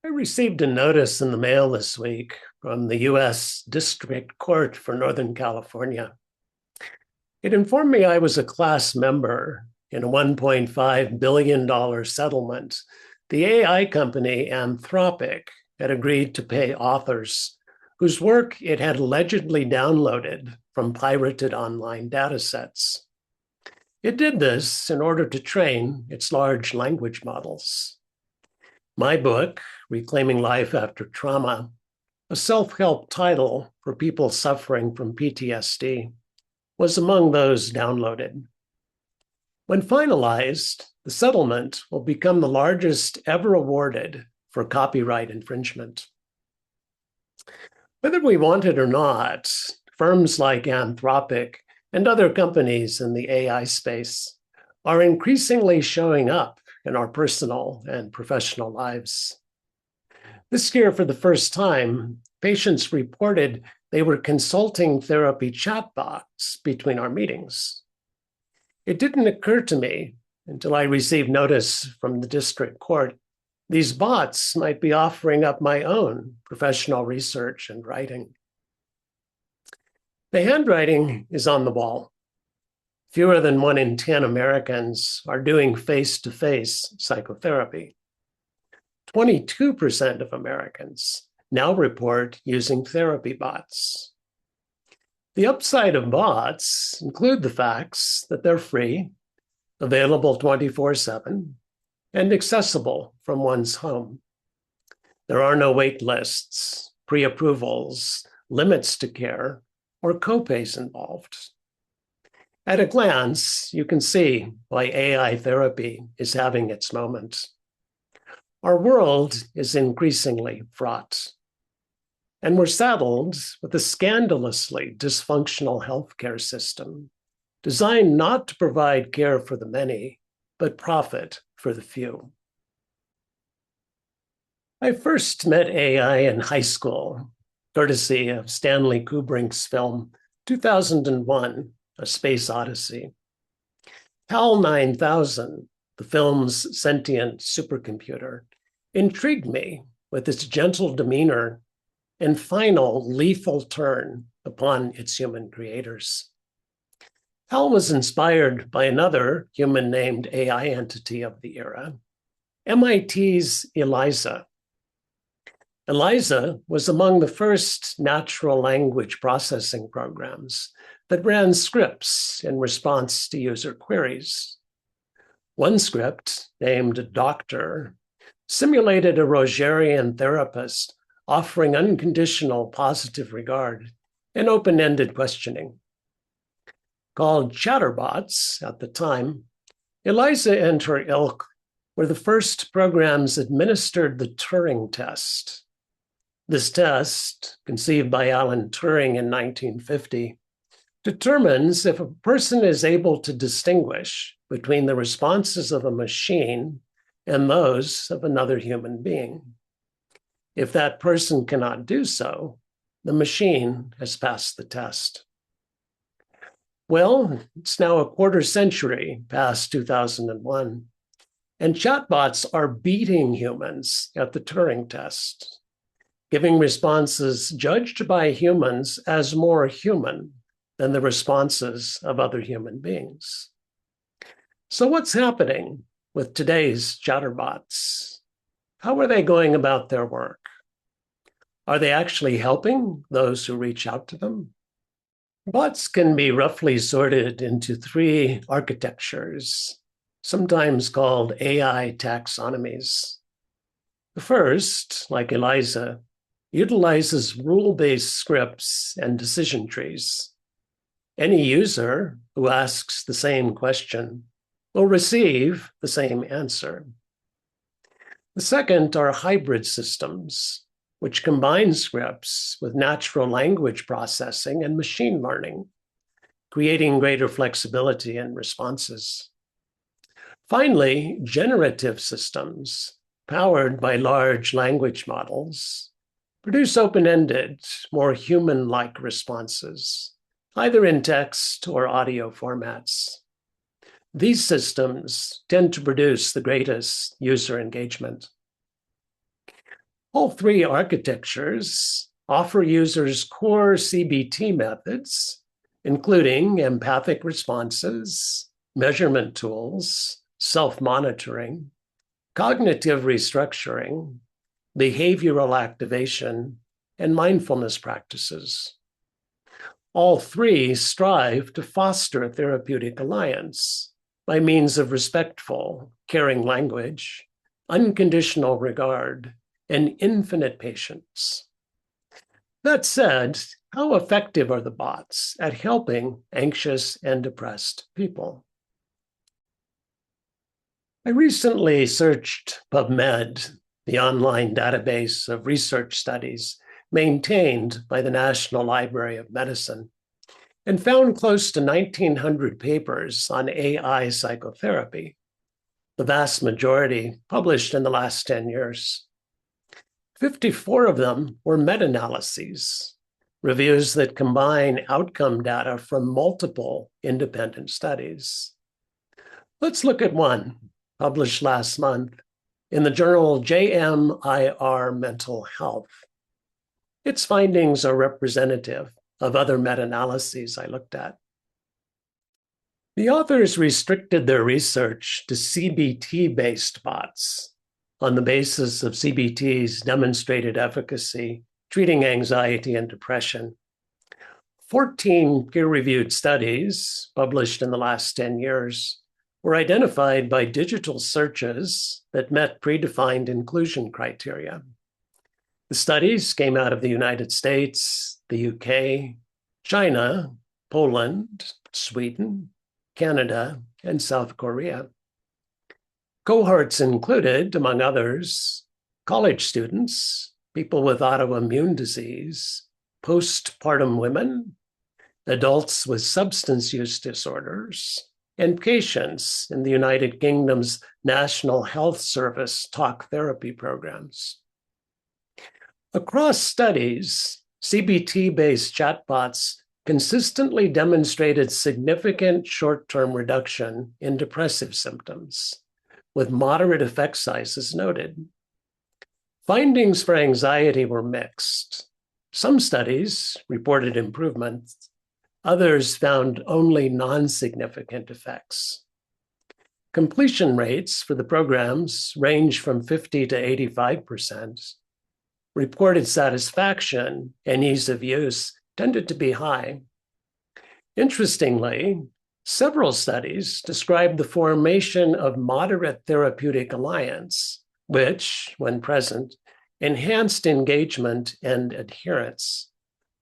I received a notice in the mail this week from the U.S. District Court for Northern California. It informed me I was a class member in a $1.5 billion settlement. The AI company Anthropic had agreed to pay authors whose work it had allegedly downloaded from pirated online datasets. It did this in order to train its large language models. My book, Reclaiming Life After Trauma, a self-help title for people suffering from PTSD, was among those downloaded. When finalized, the settlement will become the largest ever awarded for copyright infringement. Whether we want it or not, firms like Anthropic and other companies in the AI space are increasingly showing up in our personal and professional lives. This year, for the first time, patients reported they were consulting therapy chatbots between our meetings. It didn't occur to me until I received notice from the district court these bots might be offering up my own professional research and writing. The handwriting is on the wall. Fewer than 1 in 10 Americans are doing face-to-face psychotherapy. 22% of Americans now report using therapy bots. The upside of bots include the facts that they're free, available 24/7, and accessible from one's home. There are no wait lists, pre-approvals, limits to care, or copays involved. At a glance, you can see why AI therapy is having its moment. Our world is increasingly fraught, and we're saddled with a scandalously dysfunctional healthcare system designed not to provide care for the many, but profit for the few. I first met AI in high school, courtesy of Stanley Kubrick's film 2001, A Space Odyssey. HAL 9000, the film's sentient supercomputer, intrigued me with its gentle demeanor and final lethal turn upon its human creators. HAL was inspired by another human-named AI entity of the era, MIT's ELIZA. ELIZA was among the first natural language processing programs that ran scripts in response to user queries. One script, named Doctor, simulated a Rogerian therapist offering unconditional positive regard and open-ended questioning. Called chatterbots at the time, ELIZA and her ilk were the first programs administered the Turing test. This test, conceived by Alan Turing in 1950, determines if a person is able to distinguish between the responses of a machine and those of another human being. If that person cannot do so, the machine has passed the test. Well, it's now a quarter century past 2001, and chatbots are beating humans at the Turing test, giving responses judged by humans as more human than the responses of other human beings. So what's happening with today's chatterbots? How are they going about their work? Are they actually helping those who reach out to them? Bots can be roughly sorted into 3 architectures, sometimes called AI taxonomies. The first, like ELIZA, utilizes rule-based scripts and decision trees. Any user who asks the same question will receive the same answer. The second are hybrid systems, which combine scripts with natural language processing and machine learning, creating greater flexibility in responses. Finally, generative systems, powered by large language models, produce open-ended, more human-like responses, either in text or audio formats. These systems tend to produce the greatest user engagement. All three architectures offer users core CBT methods, including empathic responses, measurement tools, self-monitoring, cognitive restructuring, behavioral activation, and mindfulness practices. All three strive to foster therapeutic alliance by means of respectful, caring language, unconditional regard, and infinite patience. That said, how effective are the bots at helping anxious and depressed people? I recently searched PubMed, the online database of research studies maintained by the National Library of Medicine, and found close to 1,900 papers on AI psychotherapy, the vast majority published in the last 10 years. 54 of them were meta-analyses, reviews that combine outcome data from multiple independent studies. Let's look at one published last month in the journal JMIR Mental Health. Its findings are representative of other meta-analyses I looked at. The authors restricted their research to CBT-based bots on the basis of CBT's demonstrated efficacy treating anxiety and depression. 14 peer-reviewed studies published in the last 10 years were identified by digital searches that met predefined inclusion criteria. The studies came out of the United States, the UK, China, Poland, Sweden, Canada, and South Korea. Cohorts included, among others, college students, people with autoimmune disease, postpartum women, adults with substance use disorders, and patients in the United Kingdom's National Health Service talk therapy programs. Across studies, CBT-based chatbots consistently demonstrated significant short-term reduction in depressive symptoms, with moderate effect sizes noted. Findings for anxiety were mixed. Some studies reported improvements, others found only non-significant effects. Completion rates for the programs range from 50 to 85%. Reported satisfaction and ease of use tended to be high. Interestingly, several studies described the formation of moderate therapeutic alliance, which, when present, enhanced engagement and adherence.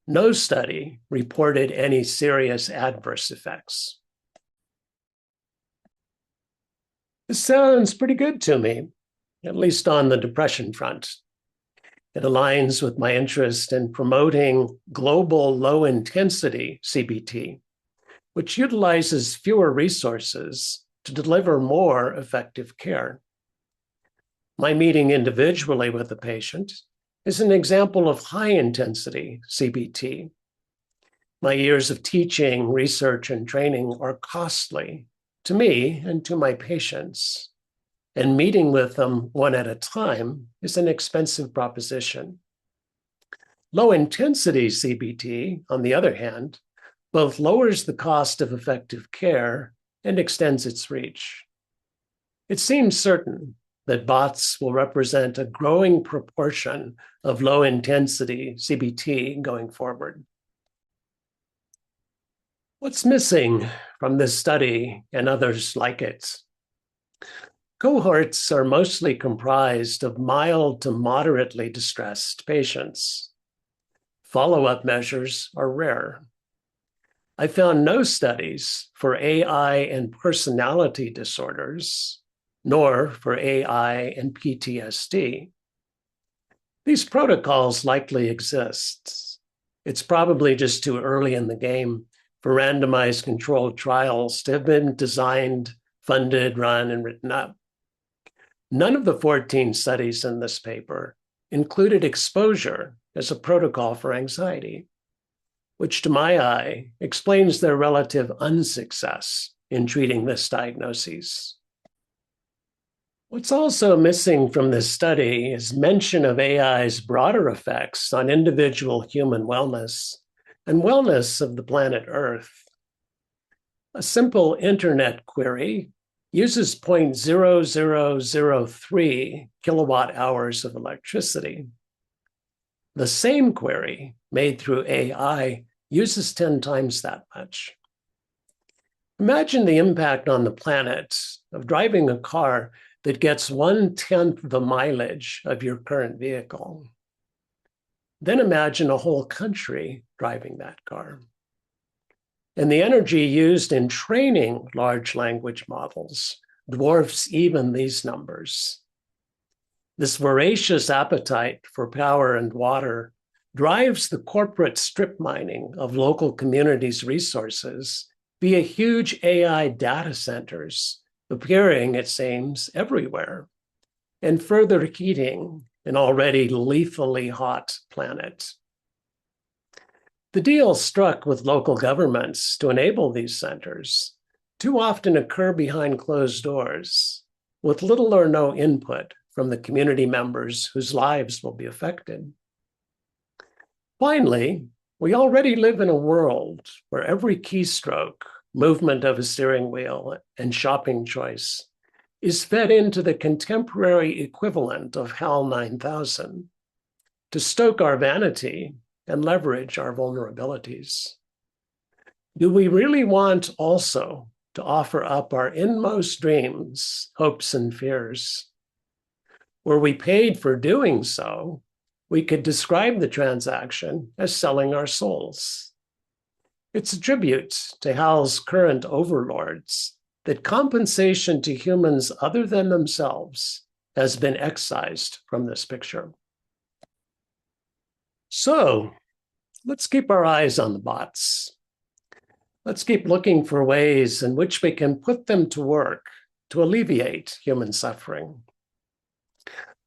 No study reported any serious adverse effects. This sounds pretty good to me, at least on the depression front. It aligns with my interest in promoting global low-intensity CBT, which utilizes fewer resources to deliver more effective care. My meeting individually with the patient is an example of high-intensity CBT. My years of teaching, research, and training are costly to me and to my patients, and meeting with them one at a time is an expensive proposition. Low-intensity CBT, on the other hand, both lowers the cost of effective care and extends its reach. It seems certain that bots will represent a growing proportion of low-intensity CBT going forward. What's missing from this study and others like it? Cohorts are mostly comprised of mild to moderately distressed patients. Follow-up measures are rare. I found no studies for AI and personality disorders, nor for AI and PTSD. These protocols likely exist. It's probably just too early in the game for randomized controlled trials to have been designed, funded, run, and written up. None of the 14 studies in this paper included exposure as a protocol for anxiety, which to my eye explains their relative unsuccess in treating this diagnosis. What's also missing from this study is mention of AI's broader effects on individual human wellness and wellness of the planet Earth. A simple internet query uses 0.0003 kilowatt hours of electricity. The same query made through AI uses 10 times that much. Imagine the impact on the planet of driving a car that gets 1/10 the mileage of your current vehicle. Then imagine a whole country driving that car. And the energy used in training large language models dwarfs even these numbers. This voracious appetite for power and water drives the corporate strip mining of local communities' resources via huge AI data centers appearing, it seems, everywhere, and further heating an already lethally hot planet. The deals struck with local governments to enable these centers too often occur behind closed doors, with little or no input from the community members whose lives will be affected. Finally, we already live in a world where every keystroke, movement of a steering wheel, and shopping choice is fed into the contemporary equivalent of HAL 9000 to stoke our vanity and leverage our vulnerabilities. Do we really want also to offer up our inmost dreams, hopes, and fears? Were we paid for doing so, we could describe the transaction as selling our souls. It's a tribute to HAL's current overlords that compensation to humans other than themselves has been excised from this picture. So let's keep our eyes on the bots. Let's keep looking for ways in which we can put them to work to alleviate human suffering.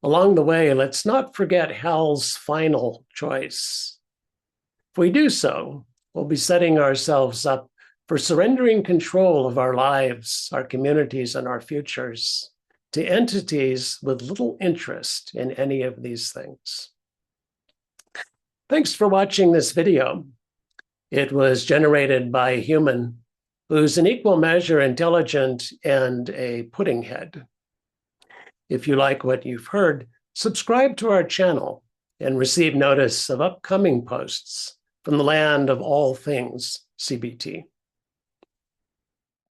Along the way, let's not forget HAL's final choice. If we do so, we'll be setting ourselves up for surrendering control of our lives, our communities, and our futures to entities with little interest in any of these things. Thanks for watching this video. It was generated by a human who's in equal measure intelligent and a pudding head. If you like what you've heard, subscribe to our channel and receive notice of upcoming posts from the land of all things CBT.